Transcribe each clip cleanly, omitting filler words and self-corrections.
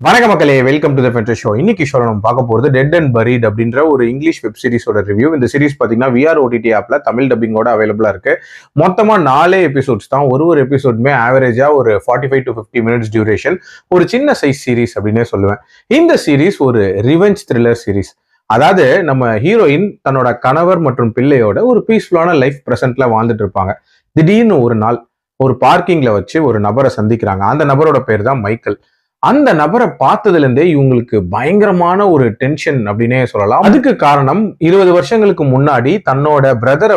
வணக்க மக்களே, welcome to the ஃபென்ட்ரி show. இன்னைக்கு ஷோ நம்ம பார்க்க போகிறது டெட் அண்ட் பரீட் அப்படின்ற ஒரு இங்கிலீஷ் வெப் சீரிஸோட ரிவ்யூ. இந்த சீரிஸ் பார்த்தீங்கன்னா விஆர் ஓடிடி ஆப்ல தமிழ் டப்பிங்கோட அவைலபிளா இருக்கு. மொத்தமாக 4 எபிசோட்ஸ் தான். ஒரு எபிசோடுமே ஆவரேஜா ஒரு 45 to 50 மினிட்ஸ் டியூரேஷன். ஒரு சின்ன சைஸ் சீரிஸ் அப்படின்னே சொல்லுவேன். இந்த சீரிஸ் ஒரு ரிவெஞ்ச் த்ரில்லர் சீரிஸ். அதாவது நம்ம ஹீரோயின் தன்னோட கணவர் மற்றும் பிள்ளையோட ஒரு பீஸ்ஃபுல்லான லைஃப் பிரசன்ட்ல வாழ்ந்துட்டு இருப்பாங்க. திடீர்னு ஒரு நாள் ஒரு பார்க்கிங்ல வச்சு ஒரு நபரை சந்திக்கிறாங்க. அந்த நபரோட பேர் தான் மைக்கேல். அந்த நபரை பார்த்ததுல இருந்தே இவங்களுக்கு பயங்கரமான ஒரு டென்ஷன் அப்படின்னே சொல்லலாம். அதுக்கு காரணம் 20 வருஷங்களுக்கு முன்னாடி தன்னோட பிரதரை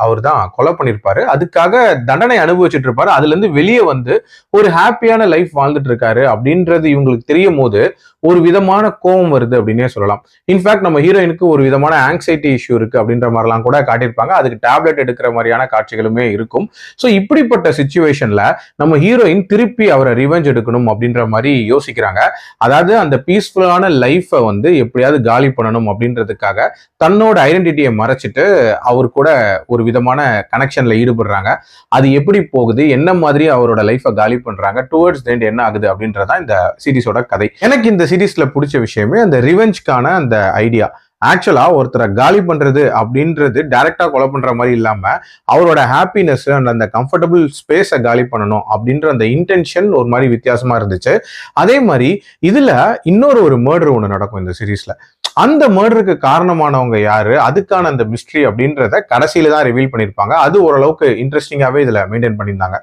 அவர் தான் கொலை பண்ணிருப்பாரு. அதுக்காக தண்டனை அனுபவிச்சுட்டு இருப்பாரு. அதுல இருந்து வெளியே ஒரு ஹாப்பியான லைஃப் வாழ்ந்துட்டு இருக்காரு அப்படின்றது இவங்களுக்கு தெரியும் போது ஒரு விதமான கோபம் வருது அப்படின்னே சொல்லலாம். இன்ஃபேக்ட் நம்ம ஹீரோயினுக்கு ஒரு விதமான ஆங்ஸைட்டி இஷ்யூ இருக்கு அப்படின்ற மாதிரிலாம் கூட காட்டியிருப்பாங்க. அதுக்கு டேப்லெட் எடுக்கிற மாதிரியான காட்சிகளுமே இருக்கும். ஸோ இப்படிப்பட்ட சிச்சுவேஷன்ல நம்ம ஹீரோயின் திருப்பி அவரை ரிவெஞ்ச் எடுக்கணும் அப்படின்ற மாதிரி யோசிக்கிறாங்க. அதாவது அந்த பீஸ்ஃபுல்லான லைஃபை எப்படியாவது காலி பண்ணணும் அப்படின்றதுக்காக தன்னோட ஐடென்டிட்டியை மறைச்சிட்டு அவர் கூட ஒரு விதமான கனெக்ஷன்ல ஈடுபடுறாங்க. அது எப்படி போகுது, என்ன மாதிரி அவரோட லைஃபை காலி பண்றாங்க, டுவர்ட்ஸ் தி எண்ட் என்ன ஆகுது அப்படின்றதான் இந்த சீரிஸோட கதை. எனக்கு இந்த சீரிஸ்ல பிடிச்ச விஷயமே அந்த ரிவெஞ்ச்கான அந்த ஐடியா. ஆக்சுவலா ஒருத்தரை காலி பண்றது அப்படின்றது டைரக்டா கொலை பண்ற மாதிரி இல்லாம அவரோட ஹாப்பினஸ் அண்ட் அந்த கம்ஃபர்டபுள் ஸ்பேஸை காலி பண்ணணும் அப்படின்ற அந்த இன்டென்ஷன் ஒரு மாதிரி வித்தியாசமா இருந்துச்சு. அதே மாதிரி இதுல இன்னொரு மர்டர் ஒன்று நடக்கும் இந்த சீரீஸ்ல. அந்த மர்டருக்கு காரணமானவங்க யாரு, அதுக்கான அந்த மிஸ்ட்ரி அப்படின்றத கடைசியில தான் ரிவீல் பண்ணியிருப்பாங்க. அது ஓரளவுக்கு இன்ட்ரெஸ்டிங்காவே இதுல மெயின்டைன் பண்ணியிருந்தாங்க.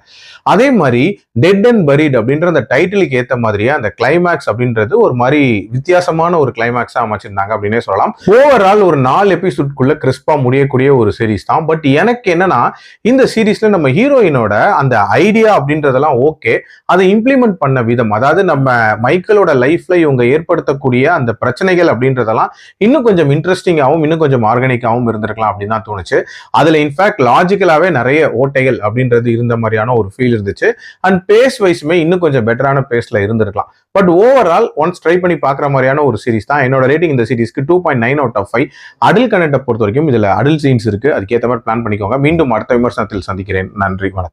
அதே மாதிரி டெட் அண்ட் பரீட் அப்படின்ற அந்த டைட்டிலுக்கு ஏற்ற மாதிரியே அந்த கிளைமேக்ஸ் அப்படின்றது ஒரு மாதிரி வித்தியாசமான ஒரு கிளைமேக்ஸா அமைச்சிருந்தாங்க அப்படின்னே சொல்லலாம். ஓவரால் ஒரு 4 எபிசோட்குள்ள கிறிஸ்பா முடியக்கூடிய ஒரு சீரிஸ் தான். பட் எனக்கு என்னன்னா இந்த சீரீஸ்ல நம்ம ஹீரோயினோட அந்த ஐடியா அப்படின்றதெல்லாம் ஓகே, அதை இம்ப்ளிமெண்ட் பண்ண விதம், அதாவது நம்ம மைக்கேலோட லைஃப்ல இவங்க ஏற்படுத்தக்கூடிய அந்த பிரச்சனைகள் அப்படின்றதெல்லாம் இன்னும் கொஞ்சம் இன்ட்ரெஸ்டிங்காகவும் இன்னும் கொஞ்சம் ஆர்கானிக்காகவும் இருந்திருக்கலாம் அப்படின்னு தான் தோணுச்சு. அதுல இன்ஃபேக்ட் லாஜிக்கலாவே நிறைய ஓட்டைகள் அப்படின்றது இருந்த மாதிரியான ஒரு ஃபீல் இருந்துச்சு. அண்ட் பேஸ் வைஸுமே இன்னும் கொஞ்சம் பெட்டரான பேஸ்ல இருந்திருக்கலாம். பட் ஓவரால் ஒன்ஸ் ட்ரை பண்ணி பார்க்குற மாதிரியான ஒரு சீரிஸ் தான். என்னோட ரேட்டிங் இந்த சீரிஸ்க்கு 2.9 out of 5. அடல்ட் கண்டென்ட்டை பொறுத்த வரைக்கும் இதுல அடல்ட் சீன்ஸ் இருக்கு. அதுக்கேற்ற மாதிரி பிளான் பண்ணிக்கோங்க. மீண்டும் அடுத்த விமர்சனத்தில் சந்திக்கிறேன். நன்றி, வணக்கம்.